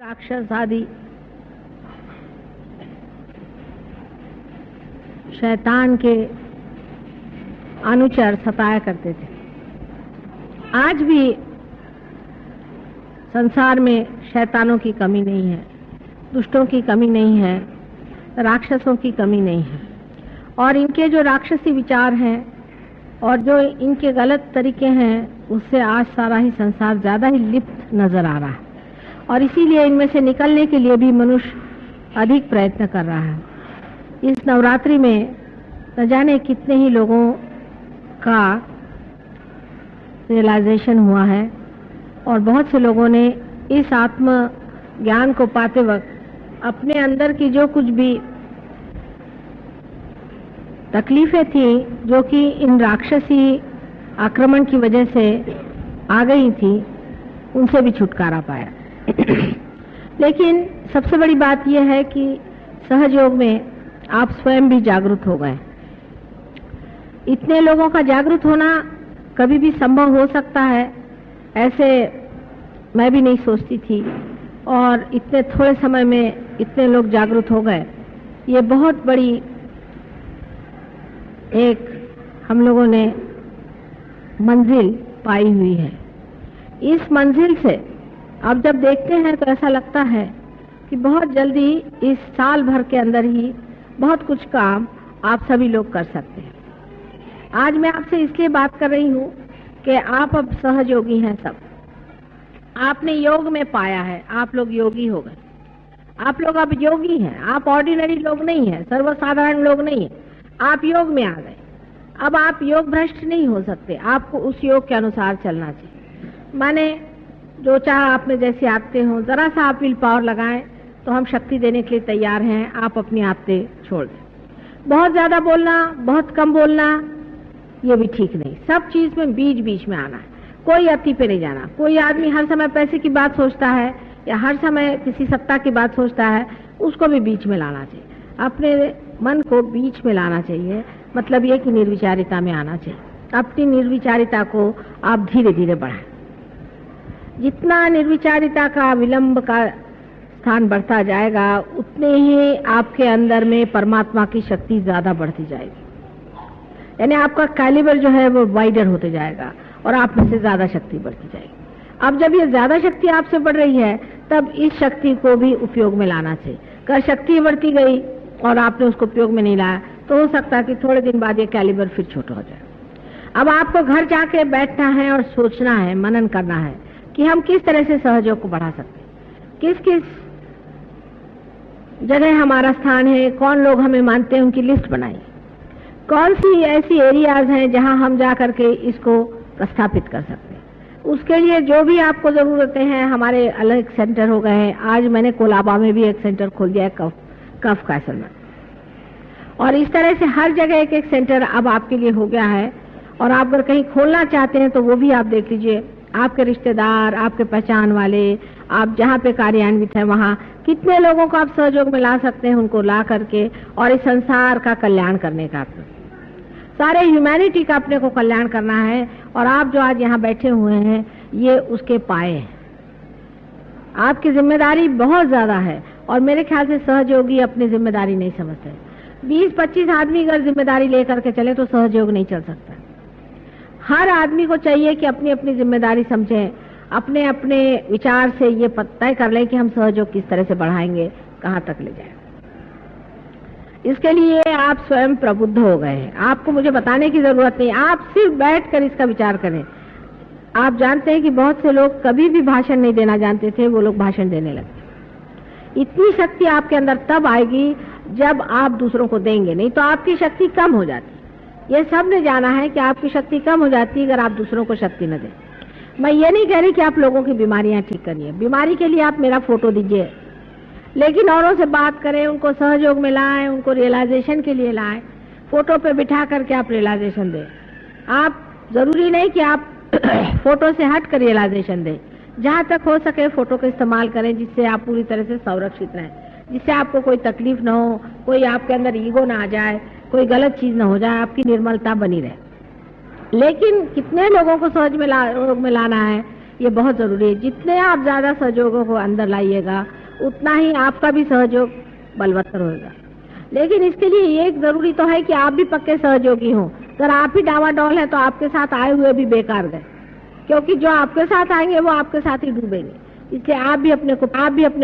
राक्षस आदि शैतान के अनुचर सताया करते थे। आज भी संसार में शैतानों की कमी नहीं है, दुष्टों की कमी नहीं है, राक्षसों की कमी नहीं है। और इनके जो राक्षसी विचार हैं और जो इनके गलत तरीके हैं, उससे आज सारा ही संसार ज्यादा ही लिप्त नजर आ रहा है। और इसीलिए इनमें से निकलने के लिए भी मनुष्य अधिक प्रयत्न कर रहा है। इस नवरात्रि में न जाने कितने ही लोगों का रियलाइजेशन हुआ है और बहुत से लोगों ने इस आत्म ज्ञान को पाते वक्त अपने अंदर की जो कुछ भी तकलीफें थी, जो कि इन राक्षसी आक्रमण की वजह से आ गई थी, उनसे भी छुटकारा पाया। लेकिन सबसे बड़ी बात यह है कि सहयोग में आप स्वयं भी जागरूक हो गए। इतने लोगों का जागरूक होना कभी भी संभव हो सकता है, ऐसे मैं भी नहीं सोचती थी। और इतने थोड़े समय में इतने लोग जागरूक हो गए, ये बहुत बड़ी एक हम लोगों ने मंजिल पाई हुई है। इस मंजिल से अब जब देखते हैं तो ऐसा लगता है कि बहुत जल्दी इस साल भर के अंदर ही बहुत कुछ काम आप सभी लोग कर सकते हैं। आज मैं आपसे इसलिए बात कर रही हूँ कि आप अब सहयोगी हैं। सब आपने योग में पाया है, आप लोग योगी हो गए। आप लोग अब योगी हैं, आप ऑर्डिनरी लोग नहीं हैं, सर्वसाधारण लोग नहीं हैं, आप योग में आ गए। अब आप योग भ्रष्ट नहीं हो सकते, आपको उस योग के अनुसार चलना चाहिए। माने जो चाह आप में जैसे आते हो, जरा सा आप विल पावर लगाएं तो हम शक्ति देने के लिए तैयार हैं। आप अपनी आदतें छोड़ दें। बहुत ज्यादा बोलना, बहुत कम बोलना, ये भी ठीक नहीं। सब चीज में बीच बीच में आना है, कोई अति पे नहीं जाना। कोई आदमी हर समय पैसे की बात सोचता है या हर समय किसी सत्ता की बात सोचता है, उसको भी बीच में लाना चाहिए। अपने मन को बीच में लाना चाहिए, मतलब ये कि निर्विचारिता में आना चाहिए। अपनी निर्विचारिता को आप धीरे धीरे बढ़ाएं। जितना निर्विचारिता का विलंब का स्थान बढ़ता जाएगा, उतने ही आपके अंदर में परमात्मा की शक्ति ज्यादा बढ़ती जाएगी। यानी आपका कैलिबर जो है वो वाइडर होते जाएगा और आप में से ज्यादा शक्ति बढ़ती जाएगी। अब जब ये ज्यादा शक्ति आपसे बढ़ रही है, तब इस शक्ति को भी उपयोग में लाना चाहिए। अगर शक्ति बढ़ती गई और आपने उसको उपयोग में नहीं लाया, तो हो सकता है कि थोड़े दिन बाद ये कैलिबर फिर छोटा हो जाए। अब आपको घर जाके बैठना है और सोचना है, मनन करना है कि हम किस तरह से सहयोग को बढ़ा सकते हैं, किस किस जगह हमारा स्थान है, कौन लोग हमें मानते हैं, उनकी लिस्ट बनाई। कौन सी ऐसी एरियाज हैं जहां हम जा करके इसको प्रस्थापित कर सकते हैं। उसके लिए जो भी आपको जरूरतें हैं, हमारे अलग सेंटर हो गए हैं। आज मैंने कोलाबा में भी एक सेंटर खोल दिया है, कफ कैसल में। और इस तरह से हर जगह एक एक सेंटर अब आपके लिए हो गया है। और आप अगर कहीं खोलना चाहते हैं तो वो भी आप देख लीजिए। आपके रिश्तेदार, आपके पहचान वाले, आप जहाँ पे कार्यान्वित है, वहाँ कितने लोगों को आप सहयोग में ला सकते हैं, उनको ला करके और इस संसार का कल्याण करने का, सारे ह्यूमैनिटी का अपने को कल्याण करना है। और आप जो आज यहाँ बैठे हुए हैं, ये उसके पाए हैं। आपकी जिम्मेदारी बहुत ज्यादा है और मेरे ख्याल से सहयोगी अपनी जिम्मेदारी नहीं समझते। 20-25 आदमी अगर जिम्मेदारी लेकर के चले तो सहयोग नहीं चल सकता। हर आदमी को चाहिए कि अपनी अपनी जिम्मेदारी समझें, अपने अपने विचार से ये तय कर लें कि हम सहयोग किस तरह से बढ़ाएंगे, कहाँ तक ले जाएं। इसके लिए आप स्वयं प्रबुद्ध हो गए हैं। आपको मुझे बताने की जरूरत नहीं, आप सिर्फ बैठकर इसका विचार करें। आप जानते हैं कि बहुत से लोग कभी भी भाषण नहीं देना जानते थे, वो लोग भाषण देने लगे। इतनी शक्ति आपके अंदर तब आएगी जब आप दूसरों को देंगे, नहीं तो आपकी शक्ति कम हो जाती। ये सब ने जाना है कि आपकी शक्ति कम हो जाती है अगर आप दूसरों को शक्ति न दें। मैं ये नहीं कह रही कि आप लोगों की बीमारियां ठीक करिए, बीमारी के लिए आप मेरा फोटो दीजिए, लेकिन औरों से बात करें, उनको सहयोग में लाएं, उनको रियलाइजेशन के लिए लाएं। फोटो पे बिठा करके आप रियलाइजेशन दें। आप जरूरी नहीं कि आप फोटो से हट कर रियलाइजेशन दें। जहां तक हो सके फोटो का इस्तेमाल करें, जिससे आप पूरी तरह से संरक्षित रहें, जिससे आपको कोई तकलीफ न हो, कोई आपके अंदर ईगो ना आ जाए, कोई गलत चीज न हो जाए, आपकी निर्मलता बनी रहे। लेकिन कितने लोगों को सहज में लाना है ये बहुत जरूरी है। जितने आप ज्यादा सहयोगों को अंदर लाइएगा उतना ही आपका भी सहयोग बलवत्तर होगा। लेकिन इसके लिए ये एक जरूरी तो है कि आप भी पक्के सहयोगी हों। अगर आप ही डावाडोल हैं तो आपके साथ आए हुए भी बेकार गए, क्योंकि जो आपके साथ आएंगे वो आपके साथ ही डूबेंगे। इसलिए आप भी अपने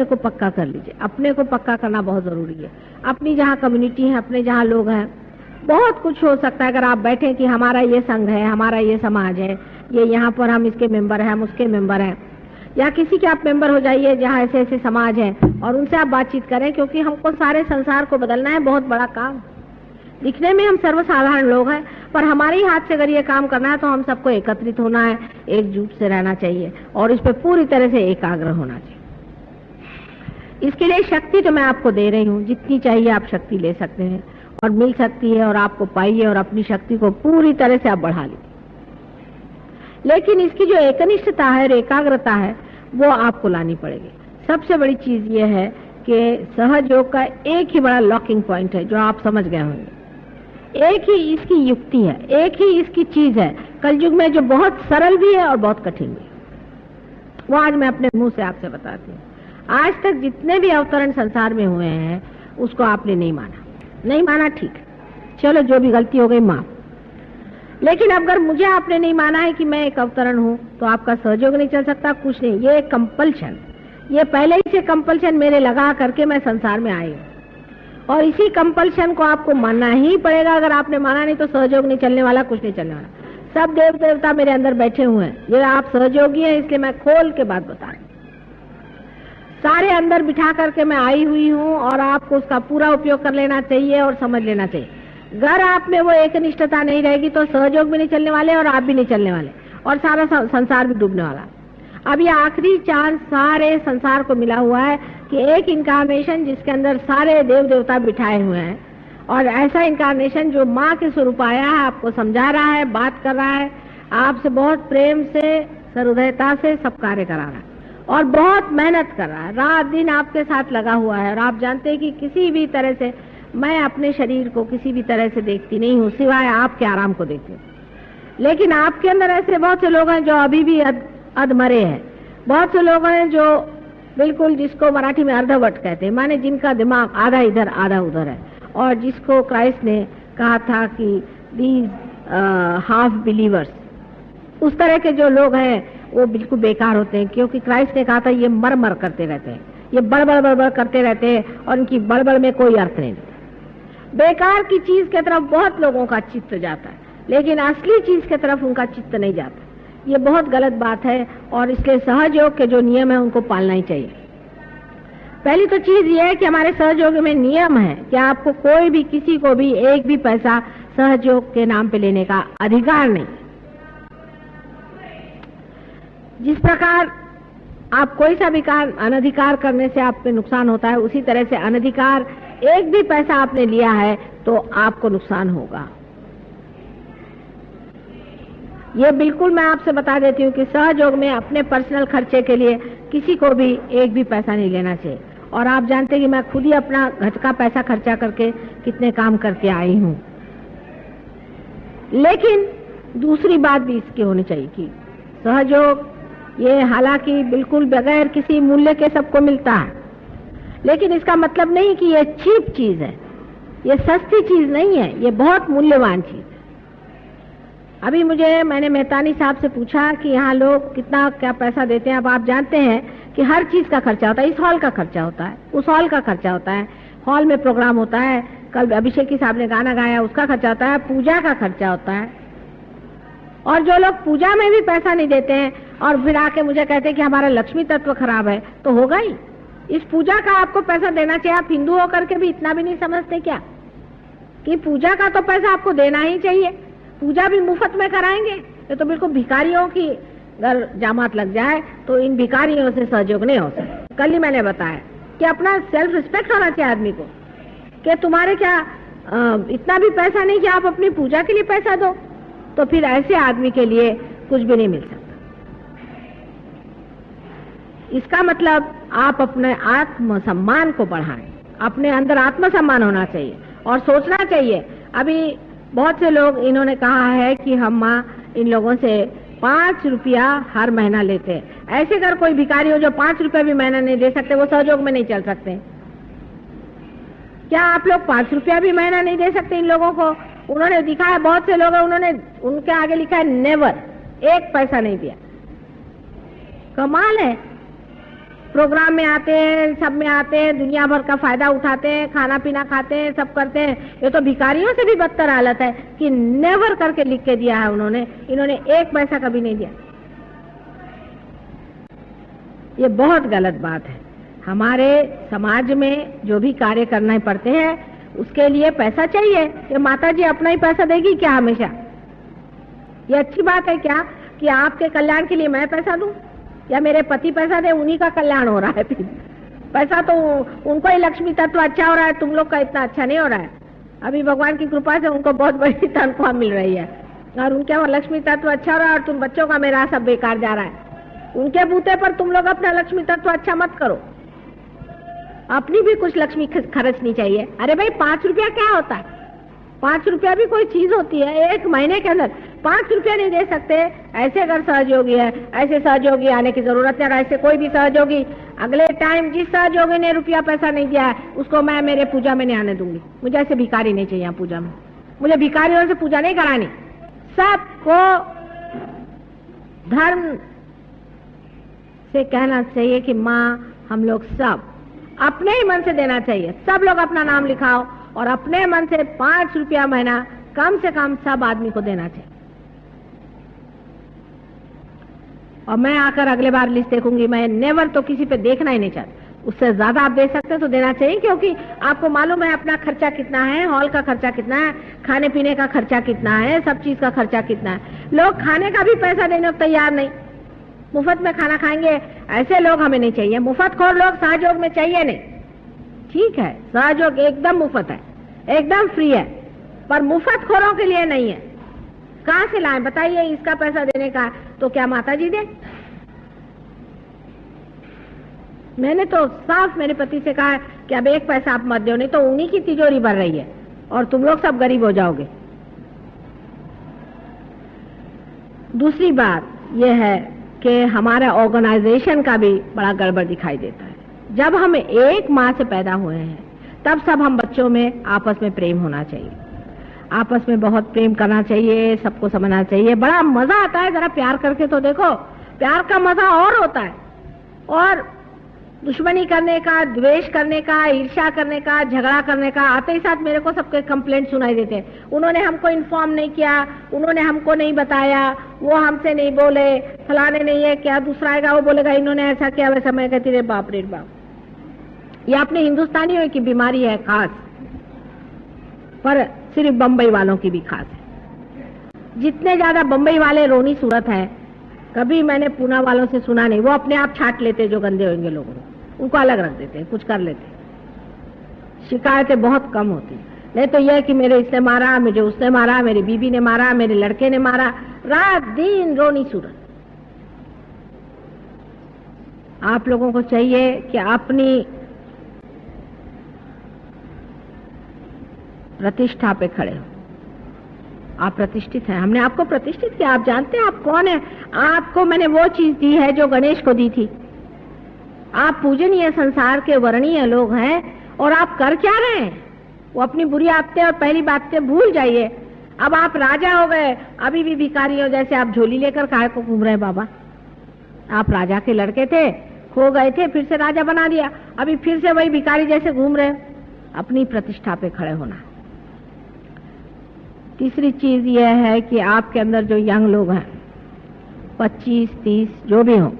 को पक्का कर लीजिए। अपने को पक्का करना बहुत जरूरी है। अपनी जहाँ कम्युनिटी है, अपने जहाँ लोग हैं, बहुत कुछ हो सकता है। अगर आप बैठे कि हमारा ये संघ है, हमारा ये समाज है, ये यहाँ पर हम इसके मेंबर हैं, हम उसके मेंबर हैं, या किसी के आप मेंबर हो जाइए जहाँ ऐसे ऐसे समाज है और उनसे आप बातचीत करें, क्योंकि हमको सारे संसार को बदलना है। बहुत बड़ा काम। दिखने में हम सर्वसाधारण लोग हैं, पर हमारे ही हाथ से अगर ये काम करना है तो हम सबको एकत्रित होना है, एकजुट से रहना चाहिए और इस पे पूरी तरह से एकाग्र होना चाहिए। इसके लिए शक्ति तो मैं आपको दे रही हूँ, जितनी चाहिए आप शक्ति ले सकते हैं और मिल सकती है, और आपको पाइए और अपनी शक्ति को पूरी तरह से आप बढ़ा लीजिए। लेकिन इसकी जो एकनिष्ठता है और एकाग्रता है वो आपको लानी पड़ेगी। सबसे बड़ी चीज ये है कि सहयोग का एक ही बड़ा लॉकिंग पॉइंट है जो आप समझ गए होंगे। एक ही इसकी युक्ति है, एक ही इसकी चीज है कलयुग में जो बहुत सरल भी है और बहुत कठिन भी है। वो आज मैं अपने मुंह से आपसे बताती हूँ। आज तक जितने भी अवतरण संसार में हुए हैं उसको आपने नहीं माना, ठीक है, चलो जो भी गलती हो गई माफ। लेकिन अगर मुझे आपने नहीं माना है कि मैं एक अवतरण हूँ तो आपका सहयोग नहीं चल सकता, कुछ नहीं। ये एक कंपल्शन, ये पहले ही से कंपल्शन मेरे लगा करके मैं संसार में आई हूँ और इसी कंपल्शन को आपको मानना ही पड़ेगा। अगर आपने माना नहीं तो सहयोग नहीं चलने वाला, कुछ नहीं चलने वाला। सब देव देवता मेरे अंदर बैठे हुए हैं, ये आप सहयोगी हैं, इसलिए मैं खोल के बात बता रही हूँ। सारे अंदर बिठा करके मैं आई हुई हूँ और आपको उसका पूरा उपयोग कर लेना चाहिए और समझ लेना चाहिए। अगर आप में वो एकनिष्ठता नहीं रहेगी तो सहयोग भी नहीं चलने वाले और आप भी नहीं चलने वाले और सारा संसार भी डूबने वाला। अब ये आखिरी चांस सारे संसार को मिला हुआ है कि एक इनकारनेशन जिसके अंदर सारे देव देवता बिठाए हुए हैं, और ऐसा इनकारनेशन जो माँ के स्वरूप आया है, आपको समझा रहा है, बात कर रहा है, आपसे बहुत प्रेम से, सहृदयता से सब कार्य करा रहा है और बहुत मेहनत कर रहा है, रात दिन आपके साथ लगा हुआ है। और आप जानते हैं कि किसी भी तरह से मैं अपने शरीर को किसी भी तरह से देखती नहीं हूँ सिवाय आपके आराम को देखती हूँ। लेकिन आपके अंदर ऐसे बहुत से लोग हैं जो अभी भी अधमरे हैं। बहुत से लोग हैं जो बिल्कुल, जिसको मराठी में अर्धवट कहते हैं, माने जिनका दिमाग आधा इधर आधा उधर है, और जिसको क्राइस्ट ने कहा था कि दीज हाफ बिलीवर्स, उस तरह के जो लोग हैं वो बिल्कुल बेकार होते हैं, क्योंकि क्राइस्ट ने कहा था ये मर मर करते रहते हैं, ये बड़बड़ बड़बड़ करते रहते हैं और इनकी बड़बड़ में कोई अर्थ नहीं। बेकार की चीज की तरफ बहुत लोगों का चित्त जाता है, लेकिन असली चीज की तरफ उनका चित्त नहीं जाता। ये बहुत गलत बात है और इसलिए सहयोग के जो नियम है उनको पालना ही चाहिए। पहली तो चीज ये है कि हमारे सहयोग में नियम है कि आपको कोई भी किसी को भी एक भी पैसा सहयोग के नाम पे लेने का अधिकार नहीं। जिस प्रकार आप कोई सा भी काम अनधिकार करने से आप पे नुकसान होता है, उसी तरह से अनधिकार एक भी पैसा आपने लिया है तो आपको नुकसान होगा। ये बिल्कुल मैं आपसे बता देती हूँ कि सहयोग में अपने पर्सनल खर्चे के लिए किसी को भी एक भी पैसा नहीं लेना चाहिए। और आप जानते हैं कि मैं खुद ही अपना घर का पैसा खर्चा करके कितने काम करके आई हूँ। लेकिन दूसरी बात भी इसकी होनी चाहिए कि सहयोग ये हालांकि बिल्कुल बगैर किसी मूल्य के सबको मिलता है, लेकिन इसका मतलब नहीं कि ये चीप चीज है, ये सस्ती चीज नहीं है, ये बहुत मूल्यवान चीज है। अभी मैंने मेहतानी साहब से पूछा कि यहाँ लोग कितना क्या पैसा देते हैं। अब आप जानते हैं कि हर चीज का खर्चा होता है, इस हॉल का खर्चा होता है, उस हॉल का खर्चा होता है, हॉल में प्रोग्राम होता है, कल अभिषेक साहब ने गाना गाया उसका खर्चा होता है, पूजा का खर्चा होता है। और जो लोग पूजा में भी पैसा नहीं देते हैं और फिर आके मुझे कहते हैं कि हमारा लक्ष्मी तत्व खराब है, तो होगा ही। इस पूजा का आपको पैसा देना चाहिए। आप हिंदू होकर के भी इतना भी नहीं समझते क्या कि पूजा का तो पैसा आपको देना ही चाहिए। पूजा भी मुफ्त में कराएंगे, ये तो बिल्कुल भिखारियों की अगर जामात लग जाए तो इन भिखारियों से सहयोग नहीं हो सकता। कल ही मैंने बताया कि अपना सेल्फ रिस्पेक्ट होना चाहिए आदमी को, कि तुम्हारे क्या इतना भी पैसा नहीं कि आप अपनी पूजा के लिए पैसा दो, तो फिर ऐसे आदमी के लिए कुछ भी नहीं मिल सकता। इसका मतलब आप अपने आत्म सम्मान को बढ़ाएं, अपने अंदर आत्म सम्मान होना चाहिए और सोचना चाहिए। अभी बहुत से लोग इन्होंने कहा है कि हम इन लोगों से 5 रुपया हर महीना लेते हैं। ऐसे अगर कोई भिखारी हो जो 5 रुपया भी महीना नहीं दे सकते, वो सहयोग में नहीं चल सकते। क्या आप लोग 5 रुपया भी महीना नहीं दे सकते इन लोगों को? उन्होंने दिखाया, बहुत से लोग हैं, उन्होंने उनके आगे लिखा है नेवर, 1 पैसा नहीं दिया। कमाल है। प्रोग्राम में आते हैं, सब में आते हैं, दुनिया भर का फायदा उठाते हैं, खाना पीना खाते हैं, सब करते हैं। ये तो भिखारियों से भी बदतर हालत है कि नेवर करके लिख के दिया है उन्होंने। इन्होंने 1 पैसा कभी नहीं दिया। ये बहुत गलत बात है। हमारे समाज में जो भी कार्य करना पड़ते हैं उसके लिए पैसा चाहिए। ये माता जी अपना ही पैसा देगी क्या हमेशा? ये अच्छी बात है क्या कि आपके कल्याण के लिए मैं पैसा दूं या मेरे पति पैसा दे? उन्हीं का कल्याण हो रहा है। फिर पैसा तो उनको ही लक्ष्मी तत्व अच्छा हो रहा है, तुम लोग का इतना अच्छा नहीं हो रहा है। अभी भगवान की कृपा से उनको बहुत बड़ी तनख्वाह मिल रही है और उनके वहां लक्ष्मी तत्व अच्छा हो रहा है और तुम बच्चों का मेरा सब बेकार जा रहा है। उनके बूते पर तुम लोग अपना लक्ष्मी तत्व अच्छा मत करो, अपनी भी कुछ लक्ष्मी खर्चनी चाहिए। अरे भाई 5 रुपया क्या होता है? 5 रुपया भी कोई चीज होती है? 1 महीने के अंदर 5 रुपया नहीं दे सकते? ऐसे अगर सहयोगी है, ऐसे सहयोगी आने की जरूरत है। और ऐसे कोई भी सहयोगी अगले टाइम जिस सहयोगी ने रुपया पैसा नहीं दिया है उसको मैं मेरे पूजा में नहीं आने दूंगी। मुझे ऐसे भिखारी नहीं चाहिए पूजा में। मुझे भिखारियों से पूजा नहीं करानी। सबको धर्म से कहना चाहिए कि माँ हम लोग सब अपने ही मन से देना चाहिए। सब लोग अपना नाम लिखाओ और अपने मन से 5 रुपया महीना कम से कम सब आदमी को देना चाहिए। और मैं आकर अगले बार लिस्ट देखूंगी। मैं नेवर तो किसी पे देखना ही नहीं चाहती। उससे ज्यादा आप दे सकते तो देना चाहिए, क्योंकि आपको मालूम है अपना खर्चा कितना है, हॉल का खर्चा कितना है, खाने पीने का खर्चा कितना है, सब चीज का खर्चा कितना है। लोग खाने का भी पैसा देने को तैयार नहीं, मुफ्त में खाना खाएंगे। ऐसे लोग हमें नहीं चाहिए। मुफ्तखोर लोग सहयोग में चाहिए नहीं। ठीक है, सहयोग एकदम मुफ्त है, एकदम फ्री है, पर मुफ्तखोरों के लिए नहीं है। कहां से लाएं बताइए? इसका पैसा देने का तो क्या माता जी दे? मैंने तो साफ मेरे पति से कहा कि अब 1 पैसा आप मत दो, नहीं तो उन्हीं की तिजोरी भर रही है और तुम लोग सब गरीब हो जाओगे। दूसरी बात यह है कि हमारा ऑर्गेनाइजेशन का भी बड़ा गड़बड़ दिखाई देता है। जब हम एक माँ से पैदा हुए हैं तब सब हम बच्चों में आपस में प्रेम होना चाहिए, आपस में बहुत प्रेम करना चाहिए, सबको समझना चाहिए। बड़ा मजा आता है, जरा प्यार करके तो देखो, प्यार का मजा और होता है। और दुश्मनी करने का, द्वेष करने का, ईर्ष्या करने का, झगड़ा करने का, आते ही साथ मेरे को सबके कंप्लेंट सुनाई देते हैं। उन्होंने हमको इन्फॉर्म नहीं किया, उन्होंने हमको नहीं बताया, वो हमसे नहीं बोले, फलाने नहीं है क्या, दूसरा आएगा वो बोलेगा इन्होंने ऐसा किया वैसा। मैं कहती रे बाप रे बाप, ये अपने हिंदुस्तानियों की बीमारी है खास, पर सिर्फ बम्बई वालों की भी खास है। जितने ज्यादा बम्बई वाले रोनी सूरत है, कभी मैंने पूना वालों से सुना नहीं। वो अपने आप छाट लेते जो गंदे होंगे लोगों, उनको अलग रख देते, कुछ कर लेते। शिकायतें बहुत कम होती। नहीं तो यह कि मेरे इसने मारा, मुझे उसने मारा, मेरी बीबी ने मारा, मेरे लड़के ने मारा, रात दिन रोनी सूरत। आप लोगों को चाहिए कि अपनी प्रतिष्ठा पे खड़े हो। आप प्रतिष्ठित हैं, हमने आपको प्रतिष्ठित किया। आप जानते हैं आप कौन है? आपको मैंने वो चीज दी है जो गणेश को दी थी। आप पूजनीय संसार के वर्णीय लोग हैं और आप कर क्या रहे हैं? वो अपनी बुरी आदतें और पहली बातें भूल जाइए। अब आप राजा हो गए, अभी भी भिखारी हो जैसे आप झोली लेकर काहे को घूम रहे हैं बाबा? आप राजा के लड़के थे, खो गए थे, फिर से राजा बना दिया, अभी फिर से वही भिखारी जैसे घूम रहे। अपनी प्रतिष्ठा पे खड़े होना। तीसरी चीज यह है कि आपके अंदर जो यंग लोग हैं, 25, 30 जो भी हो,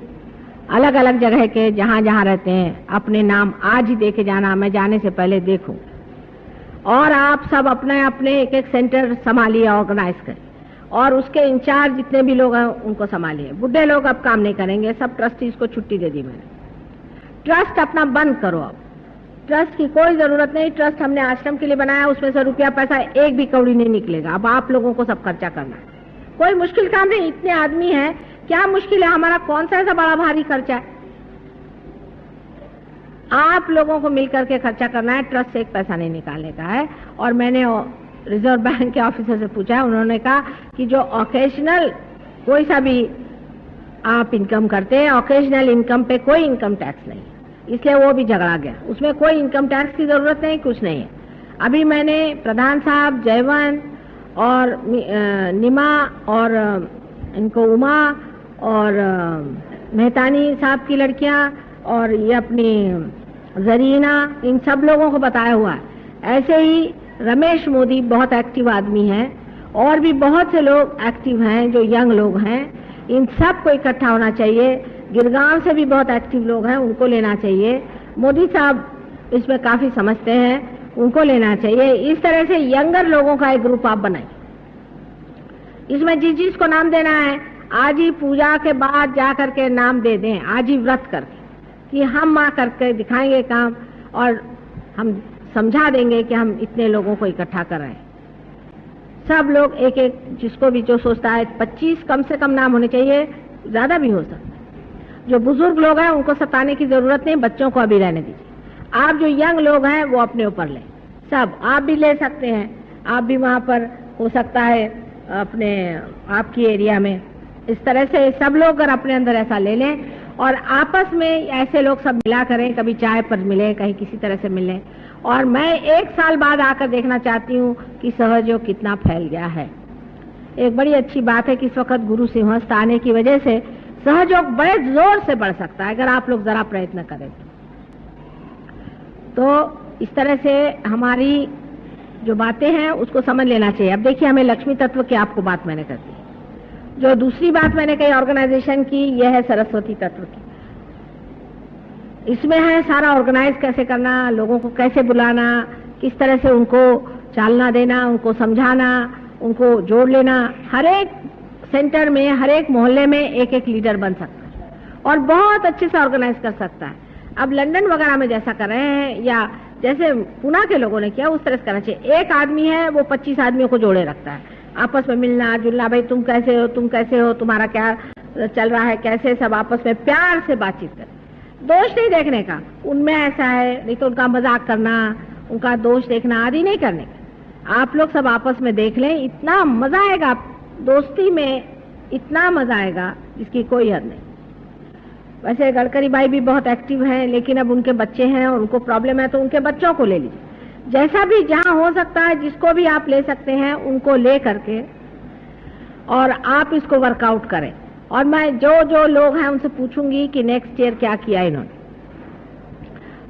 अलग अलग जगह के जहां जहां रहते हैं, अपने नाम आज ही दे के जाना, मैं जाने से पहले देखूं। और आप सब अपने अपने एक एक सेंटर संभालिए, ऑर्गेनाइज करें और उसके इंचार्ज जितने भी लोग हैं उनको संभालिए। बुढ़े लोग अब काम नहीं करेंगे, सब ट्रस्टीज को छुट्टी दे दी मैंने। ट्रस्ट अपना बंद करो। अब ट्रस्ट की कोई जरूरत नहीं। ट्रस्ट हमने आश्रम के लिए बनाया, उसमें से रुपया पैसा एक भी कौड़ी नहीं निकलेगा। अब आप लोगों को सब खर्चा करना है, कोई मुश्किल काम नहीं। इतने आदमी हैं, क्या मुश्किल है? हमारा कौन सा ऐसा बड़ा भारी खर्चा है? आप लोगों को मिलकर के खर्चा करना है, ट्रस्ट से एक पैसा नहीं निकालने का है। और मैंने रिजर्व बैंक के ऑफिसर से पूछा है, उन्होंने कहा कि जो ओकेजनल कोई सा भी आप इनकम करते हैं, ऑकेजनल इनकम पे कोई इनकम टैक्स नहीं, इसलिए वो भी झगड़ा गया। उसमें कोई इनकम टैक्स की जरूरत नहीं, कुछ नहीं है। अभी मैंने प्रधान साहब, जयवंत और निमा और इनको उमा और मेहतानी साहब की लड़कियां और ये अपनी जरीना, इन सब लोगों को बताया हुआ है। ऐसे ही रमेश मोदी बहुत एक्टिव आदमी है, और भी बहुत से लोग एक्टिव हैं जो यंग लोग हैं। इन सब को इकट्ठा होना चाहिए। गिरगांव से भी बहुत एक्टिव लोग हैं, उनको लेना चाहिए। मोदी साहब इसमें काफी समझते हैं, उनको लेना चाहिए। इस तरह से यंगर लोगों का एक ग्रुप आप बनाइए। इसमें जिस चीज को नाम देना है, आज ही पूजा के बाद जा करके नाम दे दें, आज ही व्रत करके कि हम माँ करके दिखाएंगे काम, और हम समझा देंगे कि हम इतने लोगों को इकट्ठा कर रहे हैं। सब लोग एक एक, जिसको भी जो सोचता है 25 कम से कम नाम होने चाहिए, ज्यादा भी हो सकता है। जो बुजुर्ग लोग हैं उनको सताने की जरूरत नहीं, बच्चों को अभी रहने दीजिए। आप जो यंग लोग हैं वो अपने ऊपर लें, सब आप भी ले सकते हैं। आप भी वहां पर हो सकता है अपने आपकी एरिया में, इस तरह से सब लोग अगर अपने अंदर ऐसा ले लें और आपस में ऐसे लोग सब मिला करें, कभी चाय पर मिले, कहीं किसी तरह से मिलें। और मैं 1 साल बाद आकर देखना चाहती हूँ कि सहयोग कितना फैल गया है। एक बड़ी अच्छी बात है कि इस वक्त गुरु सिंहस्थ आने की वजह से सहयोग बड़े जोर से बढ़ सकता है, अगर आप लोग जरा प्रयत्न करें तो। इस तरह से हमारी जो बातें हैं उसको समझ लेना चाहिए। अब देखिए, हमें लक्ष्मी तत्व की आपको बात मैंने कर दी। जो दूसरी बात मैंने कही ऑर्गेनाइजेशन की, यह है सरस्वती तत्व की। इसमें है सारा ऑर्गेनाइज कैसे करना, लोगों को कैसे बुलाना, किस तरह से उनको चालना देना, उनको समझाना, उनको जोड़ लेना। हर एक सेंटर में, हर एक मोहल्ले में एक एक लीडर बन सकता है और बहुत अच्छे से ऑर्गेनाइज कर सकता है। अब लंदन वगैरह में जैसा कर रहे हैं या जैसे पुणे के लोगों ने किया, उस तरह से करना चाहिए। एक आदमी है वो 25 आदमियों को जोड़े रखता है, आपस में मिलना जुलना, भाई तुम कैसे हो, तुम कैसे हो, तुम्हारा क्या चल रहा है, कैसे, सब आपस में प्यार से बातचीत करें। दोष नहीं देखने का, उनमें ऐसा है, नहीं तो उनका मजाक करना, उनका दोष देखना आदि नहीं करने का। आप लोग सब आपस में देख लें, इतना मजा आएगा दोस्ती में, इतना मजा आएगा जिसकी कोई हद नहीं। वैसे गडकरी भाई भी बहुत एक्टिव हैं, लेकिन अब उनके बच्चे हैं और उनको प्रॉब्लम है, तो उनके बच्चों को ले लीजिए। जैसा भी जहां हो सकता है, जिसको भी आप ले सकते हैं उनको ले करके और आप इसको वर्कआउट करें। और मैं जो लोग हैं उनसे पूछूंगी कि नेक्स्ट ईयर क्या किया इन्होंने।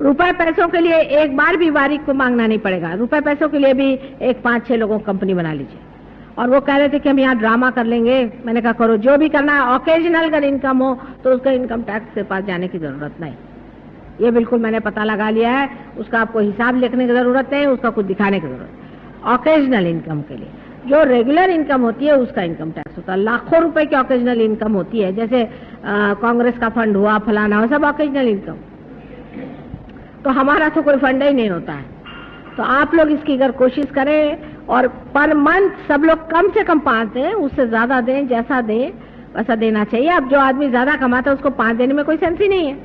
रुपए पैसों के लिए एक बार भी वारिक को मांगना नहीं पड़ेगा। रुपए पैसों के लिए भी एक 5-6 लोगों को कंपनी बना लीजिए। और वो कह रहे थे कि हम यहाँ ड्रामा कर लेंगे, मैंने कहा करो, जो भी करना है। ऑकेजनल अगर इनकम हो तो उसका इनकम टैक्स के पास जाने की जरूरत नहीं, ये बिल्कुल मैंने पता लगा लिया है। उसका आपको हिसाब लिखने की जरूरत नहीं, उसका कुछ दिखाने की जरूरत। ऑकेजनल इनकम के लिए जो रेगुलर इनकम होती है उसका इनकम टैक्स होता है। लाखों रुपए की ऑकेजनल इनकम होती है, जैसे कांग्रेस का फंड हुआ, फलाना हुआ, सब ऑकेजनल इनकम। तो हमारा तो कोई फंड ही नहीं होता है। तो आप लोग इसकी अगर कोशिश करें और पर मंथ सब लोग कम से कम 5 दें, उससे ज्यादा दें, जैसा दें वैसा देना चाहिए। अब जो आदमी ज्यादा कमाता है उसको 5 देने में कोई सेंस ही नहीं है।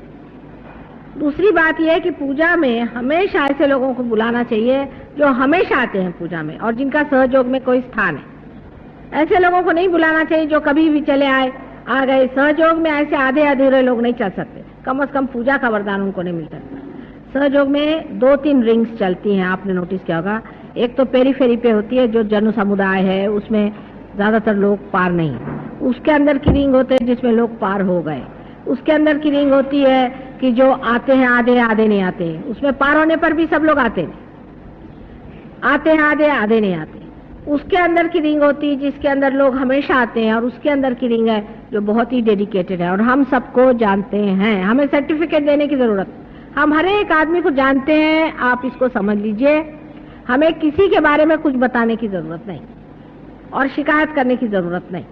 दूसरी बात यह है कि पूजा में हमेशा ऐसे लोगों को बुलाना चाहिए जो हमेशा आते हैं पूजा में और जिनका सहयोग में कोई स्थान है। ऐसे लोगों को नहीं बुलाना चाहिए जो कभी भी चले आए, आ गए। सहयोग में ऐसे आधे अधूरे लोग नहीं चल सकते, कम से कम पूजा का वरदान उनको नहीं मिल सकता। सहयोग में 2-3 रिंग्स चलती हैं, आपने नोटिस किया होगा। एक तो पेरीफेरी पे होती है, जो जन समुदाय है, उसमें ज्यादातर लोग पार नहीं। उसके अंदर की रिंग होते हैं जिसमें लोग पार हो गए। उसके अंदर की रिंग होती है कि जो आते हैं आधे, आधे नहीं आते, उसमें पार होने पर भी सब लोग आते हैं आधे, आधे नहीं आते। उसके अंदर की रिंग होती है जिसके अंदर लोग हमेशा आते हैं, और उसके अंदर की रिंग है जो बहुत ही डेडिकेटेड है और हम सबको जानते हैं। हमें सर्टिफिकेट देने की जरूरत, हम हर एक आदमी को जानते हैं। आप इसको समझ लीजिए, हमें किसी के बारे में कुछ बताने की जरूरत नहीं और शिकायत करने की जरूरत नहीं।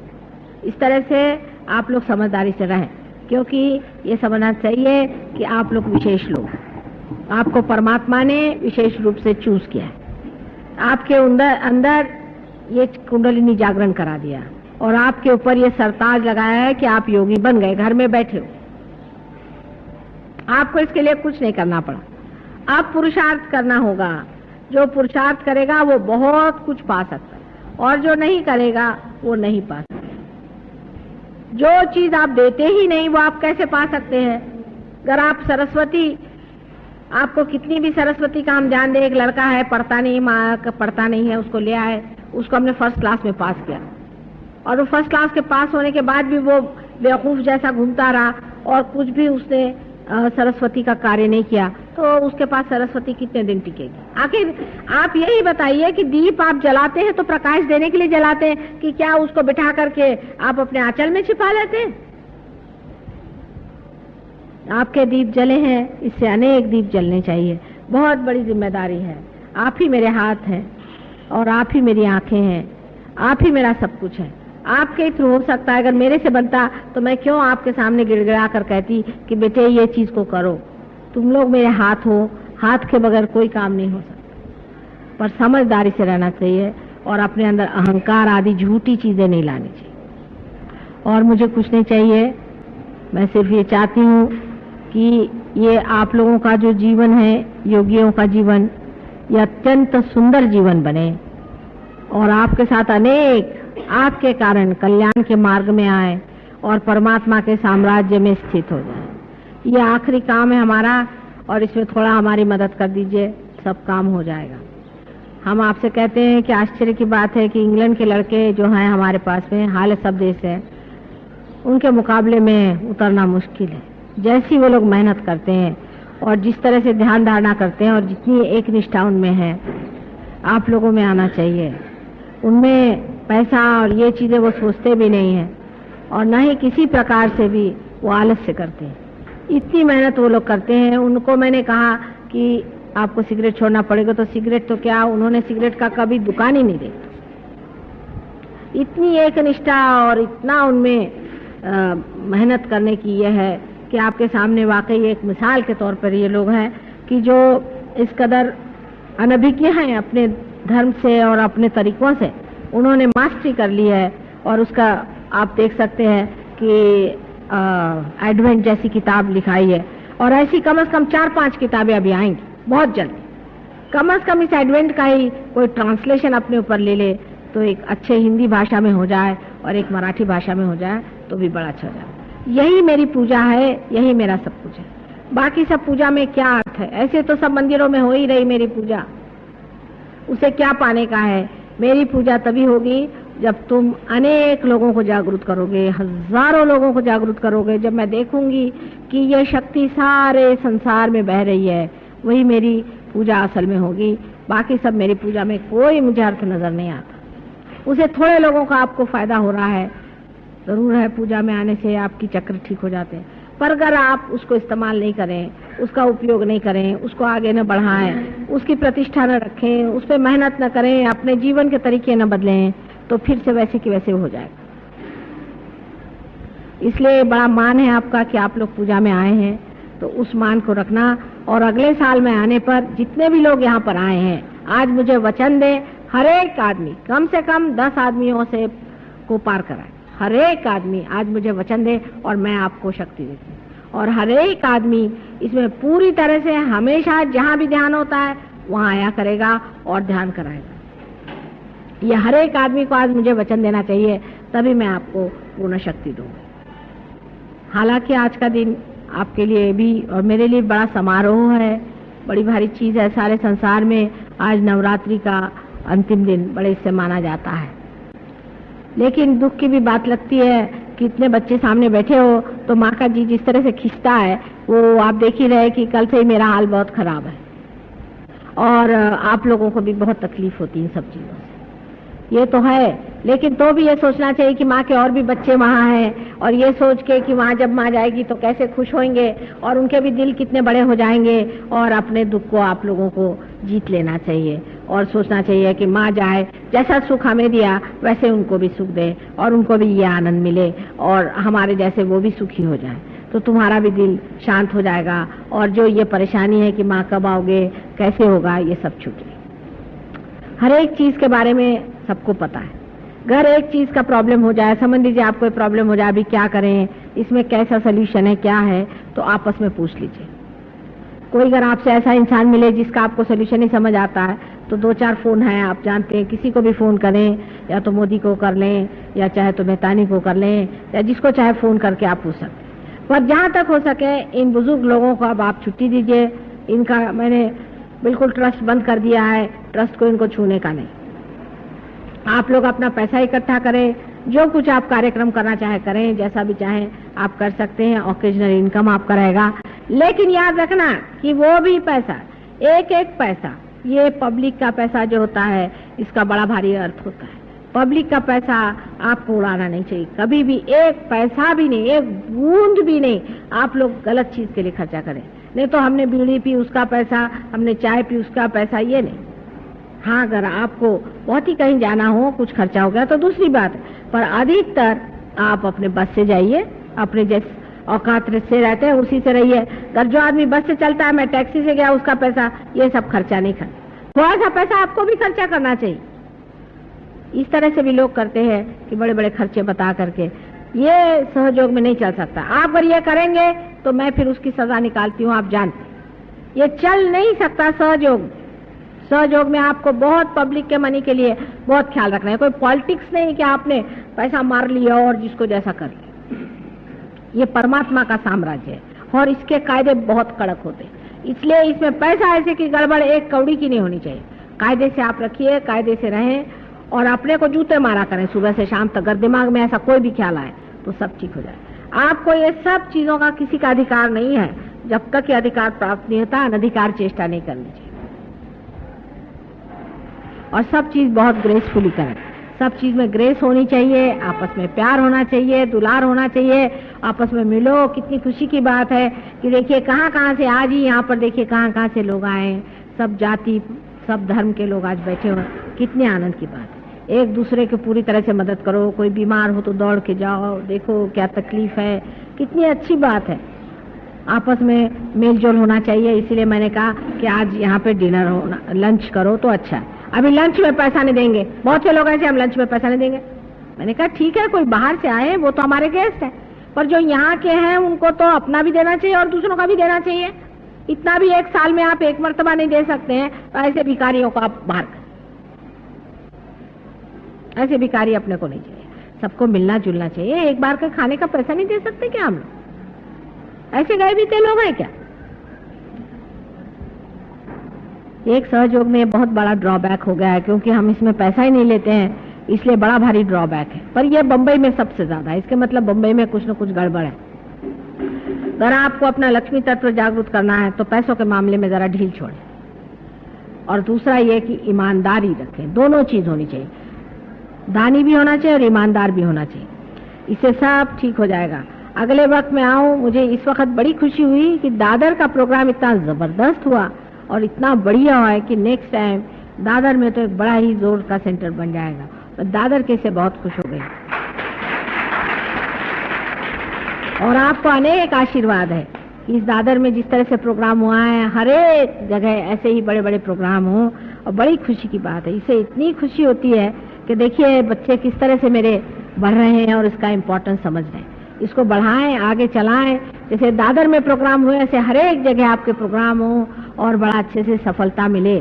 इस तरह से आप लोग समझदारी से रहें, क्योंकि ये समझना चाहिए कि आप लोग विशेष लोग, आपको परमात्मा ने विशेष रूप से चूज किया है। आपके अंदर ये कुंडलिनी जागरण करा दिया और आपके ऊपर ये सरताज लगाया है कि आप योगी बन गए, घर में बैठे हो। आपको इसके लिए कुछ नहीं करना पड़ा, आप पुरुषार्थ करना होगा। जो पुरुषार्थ करेगा वो बहुत कुछ पा सकता है और जो नहीं करेगा वो नहीं पा सकता। जो चीज आप देते ही नहीं वो आप कैसे पा सकते हैं? अगर आप सरस्वती, आपको कितनी भी सरस्वती का हम जान दे, एक लड़का है पढ़ता नहीं, माँ का पढ़ता नहीं है, उसको ले आए, उसको हमने फर्स्ट क्लास में पास किया, और वो फर्स्ट क्लास के पास होने के बाद भी वो बेवकूफ जैसा घूमता रहा और कुछ भी उसने सरस्वती का कार्य नहीं किया, तो उसके पास सरस्वती कितने दिन टिकेगी? आखिर आप यही बताइए कि दीप आप जलाते हैं तो प्रकाश देने के लिए जलाते हैं कि क्या उसको बिठा करके आप अपने आंचल में छिपा लेते हैं? आपके दीप जले हैं, इससे अनेक दीप जलने चाहिए। बहुत बड़ी जिम्मेदारी है। आप ही मेरे हाथ हैं और आप ही मेरी आंखें हैं, आप ही मेरा सब कुछ है। आपके थ्रू हो सकता है, अगर मेरे से बनता तो मैं क्यों आपके सामने गिड़गिड़ा कर कहती कि बेटे ये चीज को करो। तुम लोग मेरे हाथ हो, हाथ के बगैर कोई काम नहीं हो सकता। पर समझदारी से रहना चाहिए और अपने अंदर अहंकार आदि झूठी चीजें नहीं लानी चाहिए। और मुझे कुछ नहीं चाहिए, मैं सिर्फ ये चाहती हूँ कि ये आप लोगों का जो जीवन है, योगियों का जीवन, ये अत्यंत सुंदर जीवन बने और आपके साथ अनेक आपके कारण कल्याण के मार्ग में आए और परमात्मा के साम्राज्य में स्थित हो जाए। ये आखिरी काम है हमारा और इसमें थोड़ा हमारी मदद कर दीजिए, सब काम हो जाएगा। हम आपसे कहते हैं कि आश्चर्य की बात है कि इंग्लैंड के लड़के जो हैं हमारे पास में, हाल सब देश है, उनके मुकाबले में उतरना मुश्किल है। जैसी वो लोग मेहनत करते हैं और जिस तरह से ध्यान धारणा करते हैं और जितनी एक निष्ठा उनमें है, आप लोगों में आना चाहिए। उनमें पैसा और ये चीजें वो सोचते भी नहीं है और न ही किसी प्रकार से भी वो आलस्य करते हैं। इतनी मेहनत वो लोग करते हैं। उनको मैंने कहा कि आपको सिगरेट छोड़ना पड़ेगा, तो सिगरेट तो क्या, उन्होंने सिगरेट का कभी दुकान ही नहीं देखी। इतनी एक निष्ठा और इतना उनमें मेहनत करने की ये है कि आपके सामने वाकई एक मिसाल के तौर पर ये लोग हैं कि जो इस कदर अनभिज्ञ हैं अपने धर्म से और अपने तरीकों से, उन्होंने मास्टरी कर ली है। और उसका आप देख सकते हैं कि एडवेंट जैसी किताब लिखाई है और ऐसी कम से कम 4-5 किताबें अभी आएंगी बहुत जल्दी। कम से कम इस एडवेंट का ही कोई ट्रांसलेशन अपने ऊपर ले ले तो एक अच्छे हिंदी भाषा में हो जाए और एक मराठी भाषा में हो जाए तो भी बड़ा अच्छा हो जाए। यही मेरी पूजा है, यही मेरा सब कुछ है। बाकी सब पूजा में क्या अर्थ है? ऐसे तो सब मंदिरों में हो ही रही मेरी पूजा, उसे क्या पाने का है? मेरी पूजा तभी होगी जब तुम अनेक लोगों को जागरूक करोगे, हजारों लोगों को जागरूक करोगे। जब मैं देखूंगी कि ये शक्ति सारे संसार में बह रही है, वही मेरी पूजा असल में होगी। बाकी सब मेरी पूजा में कोई मुझे अर्थ नजर नहीं आता। उसे थोड़े लोगों का आपको फायदा हो रहा है, जरूर है, पूजा में आने से आपकी चक्र ठीक हो जाते हैं, पर अगर आप उसको इस्तेमाल नहीं करें, उसका उपयोग नहीं करें, उसको आगे न बढ़ाएं, उसकी प्रतिष्ठा न रखें, उस पर मेहनत न करें, अपने जीवन के तरीके न बदलें, तो फिर से वैसे की वैसे हो जाएगा। इसलिए बड़ा मान है आपका कि आप लोग पूजा में आए हैं, तो उस मान को रखना। और अगले साल में आने पर जितने भी लोग यहाँ पर आए हैं, आज मुझे वचन दें, हर एक आदमी कम से कम 10 आदमियों से को पार कराए। हर एक आदमी आज मुझे वचन दे और मैं आपको शक्ति देती हूँ। और हर एक आदमी इसमें पूरी तरह से हमेशा जहाँ भी ध्यान होता है वहाँ आया करेगा और ध्यान कराएगा। ये हर एक आदमी को आज मुझे वचन देना चाहिए, तभी मैं आपको पूर्ण शक्ति दूंगी। हालांकि आज का दिन आपके लिए भी और मेरे लिए बड़ा समारोह है, बड़ी भारी चीज है। सारे संसार में आज नवरात्रि का अंतिम दिन बड़े इससे माना जाता है। लेकिन दुख की भी बात लगती है कि इतने बच्चे सामने बैठे हो तो माँ का जी जिस तरह से खींचता है, वो आप देख ही रहे कि कल से ही मेरा हाल बहुत खराब है और आप लोगों को भी बहुत तकलीफ होती है इन सब चीजों से। ये तो है, लेकिन तो भी ये सोचना चाहिए कि माँ के और भी बच्चे वहाँ हैं और ये सोच के कि वहाँ जब माँ जाएगी तो कैसे खुश होंगे और उनके भी दिल कितने बड़े हो जाएंगे। और अपने दुख को आप लोगों को जीत लेना चाहिए और सोचना चाहिए कि माँ जाए, जैसा सुख हमें दिया वैसे उनको भी सुख दे और उनको भी ये आनंद मिले और हमारे जैसे वो भी सुखी हो जाए, तो तुम्हारा भी दिल शांत हो जाएगा। और जो ये परेशानी है कि माँ कब आओगे, कैसे होगा, ये सब छूटे। हर एक चीज के बारे में सबको पता है। अगर एक चीज का प्रॉब्लम हो जाए, समझ लीजिए आपको प्रॉब्लम हो जाए, अभी क्या करें, इसमें कैसा सोल्यूशन है, क्या है, तो आपस में पूछ लीजिए। कोई अगर आपसे ऐसा इंसान मिले जिसका आपको सोल्यूशन नहीं समझ आता है तो 2-4 फोन हैं, आप जानते हैं, किसी को भी फोन करें, या तो मोदी को कर लें, या चाहे तो मेहतानी को कर लें, या जिसको चाहे फोन करके आप पूछ सकते हैं। पर जहाँ तक हो सके इन बुजुर्ग लोगों को अब आप छुट्टी दीजिए। इनका मैंने बिल्कुल ट्रस्ट बंद कर दिया है, ट्रस्ट को इनको छूने का नहीं। आप लोग अपना पैसा इकट्ठा करें, जो कुछ आप कार्यक्रम करना चाहे करें, जैसा भी चाहें आप कर सकते हैं, ऑकेजनल इनकम आपका रहेगा। लेकिन याद रखना कि वो भी पैसा, एक एक पैसा, ये पब्लिक का पैसा जो होता है इसका बड़ा भारी अर्थ होता है। पब्लिक का पैसा आपको उड़ाना नहीं चाहिए कभी भी, एक पैसा भी नहीं, एक बूंद भी नहीं आप लोग गलत चीज के लिए खर्चा करें। नहीं तो हमने बीड़ी पी उसका पैसा, हमने चाय पी उसका पैसा, ये नहीं। हाँ, अगर आपको बहुत ही कहीं जाना हो, कुछ खर्चा हो गया तो दूसरी बात है, पर अधिकतर आप अपने बस से जाइए, अपने जैसे औकात से रहते हैं उसी से रहिए। अगर जो आदमी बस से चलता है, मैं टैक्सी से गया, उसका पैसा, ये सब खर्चा नहीं करना। थोड़ा सा पैसा आपको भी खर्चा करना चाहिए। इस तरह से भी लोग करते हैं कि बड़े बड़े खर्चे बता करके, ये सहयोग में नहीं चल सकता। आप अगर ये करेंगे तो मैं फिर उसकी सजा निकालती हूँ, आप जानते। ये चल नहीं सकता सहयोग। सहयोग में आपको बहुत पब्लिक के मनी के लिए बहुत ख्याल रखना है। कोई पॉलिटिक्स नहीं कि आपने पैसा मार लिया और जिसको जैसा कर लिया। ये परमात्मा का साम्राज्य है और इसके कायदे बहुत कड़क होते हैं। इसलिए इसमें पैसा ऐसे की गड़बड़ एक कौड़ी की नहीं होनी चाहिए। कायदे से आप रखिए, कायदे से रहें और अपने को जूते मारा करें सुबह से शाम तक। अगर दिमाग में ऐसा कोई भी ख्याल आए तो सब ठीक हो जाए। आपको ये सब चीजों का किसी का अधिकार नहीं है जब तक ये अधिकार प्राप्त नहीं होता। अनधिकार चेष्टा नहीं करनी चाहिए और सब चीज बहुत ग्रेसफुली करें। सब चीज में ग्रेस होनी चाहिए, आपस में प्यार होना चाहिए, दुलार होना चाहिए, आपस में मिलो। कितनी खुशी की बात है कि देखिए कहाँ कहाँ से आज ही यहाँ पर देखिए कहाँ कहाँ से लोग आए, सब जाति सब धर्म के लोग आज बैठे हुए। कितने आनंद की बात है। एक दूसरे की पूरी तरह से मदद करो। कोई बीमार हो तो दौड़ के जाओ, देखो क्या तकलीफ है, कितनी अच्छी बात है। आपस में मेल जोल होना चाहिए। इसीलिए मैंने कहा कि आज यहाँ पे डिनर होना, लंच करो तो अच्छा है। अभी लंच में पैसा नहीं देंगे, बहुत से लोग ऐसे, हम लंच में पैसा नहीं देंगे। मैंने कहा ठीक है, कोई बाहर से आए वो तो हमारे गेस्ट हैं, पर जो यहाँ के हैं उनको तो अपना भी देना चाहिए और दूसरों का भी देना चाहिए। इतना भी एक साल में आप एक मर्तबा नहीं दे सकते हैं, तो ऐसे भिखारियों को आप बाहर करें। ऐसे भिखारी अपने को नहीं चाहिए, सबको मिलना जुलना चाहिए। एक बार का खाने का पैसा नहीं दे सकते क्या हम लोग? ऐसे गए बीते लोग हैं क्या? एक सहयोग में बहुत बड़ा ड्रॉबैक हो गया है, क्योंकि हम इसमें पैसा ही नहीं लेते हैं, इसलिए बड़ा भारी ड्रॉबैक है। पर यह बंबई में सबसे ज्यादा है। इसके मतलब बंबई में कुछ न कुछ गड़बड़ है। अगर आपको अपना लक्ष्मी तत्व जागरूक करना है तो पैसों के मामले में जरा ढील छोड़ें। और दूसरा ये कि ईमानदारी रखें, दोनों चीज होनी चाहिए। दानी भी होना चाहिए और ईमानदार भी होना चाहिए। इससे सब ठीक हो जाएगा। अगले वक्त में आऊं, मुझे इस वक्त बड़ी खुशी हुई कि दादर का प्रोग्राम इतना जबरदस्त हुआ और इतना बढ़िया हुआ है कि नेक्स्ट टाइम दादर में तो एक बड़ा ही जोर का सेंटर बन जाएगा। तो दादर के से बहुत खुश हो गई। और आपको अनेक आशीर्वाद है कि इस दादर में जिस तरह से प्रोग्राम हुआ है, हर एक जगह ऐसे ही बड़े बड़े प्रोग्राम हो, और बड़ी खुशी की बात है। इससे इतनी खुशी होती है कि देखिए बच्चे किस तरह से मेरे बढ़ रहे हैं और इसका इम्पोर्टेंस समझ रहे हैं। इसको बढ़ाएं, आगे चलाएं। जैसे दादर में प्रोग्राम हुए, ऐसे हर एक जगह आपके प्रोग्राम हो और बड़ा अच्छे से सफलता मिले।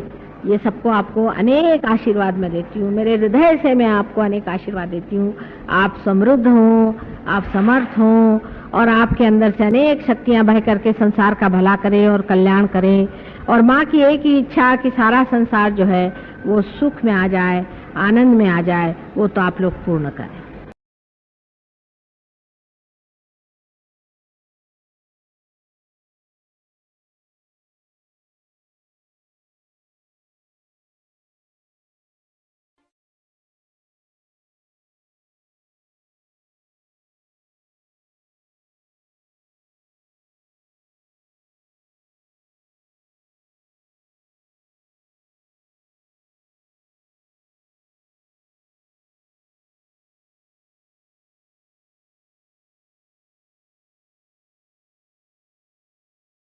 ये सबको आपको अनेक आशीर्वाद मैं देती हूँ। मेरे हृदय से मैं आपको अनेक आशीर्वाद देती हूँ। आप समृद्ध हो, आप समर्थ हो और आपके अंदर से अनेक शक्तियां बह करके संसार का भला करें और कल्याण करें। और माँ की एक ही इच्छा कि सारा संसार जो है वो सुख में आ जाए, आनंद में आ जाए, वो तो आप लोग पूर्ण करें।